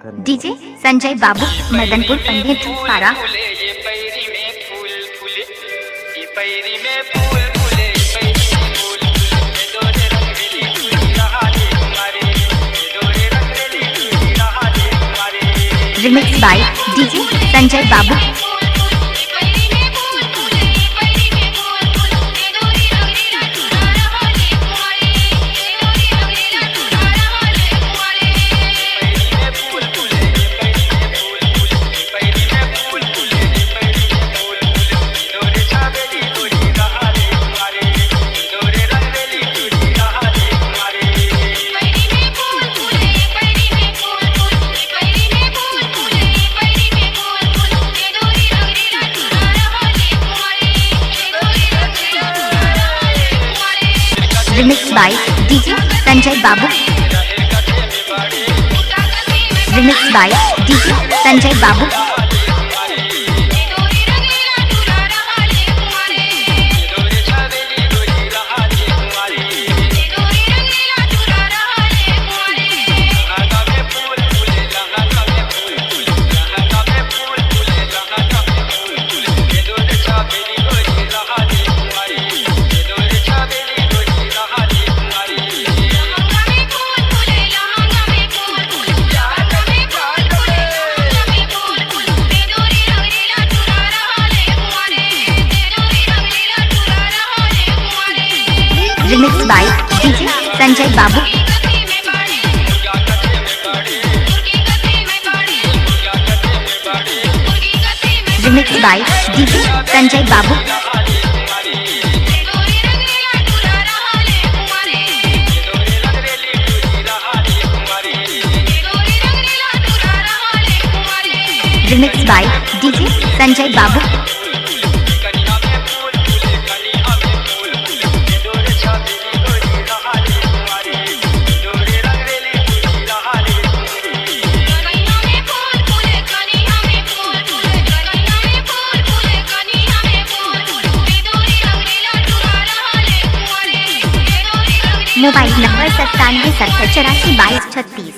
DJ Sanjay Babu Madanpur Pandit Para. Remix by DJ Sanjay Babu. Remix by DJ Sanjay Babu. Remix by DJ Sanjay Babu. Remix by DJ Sanjay Babu. Remix by DJ Sanjay Babu. Remix by DJ Sanjay Babu. Mobile number 97 67 84 22 36।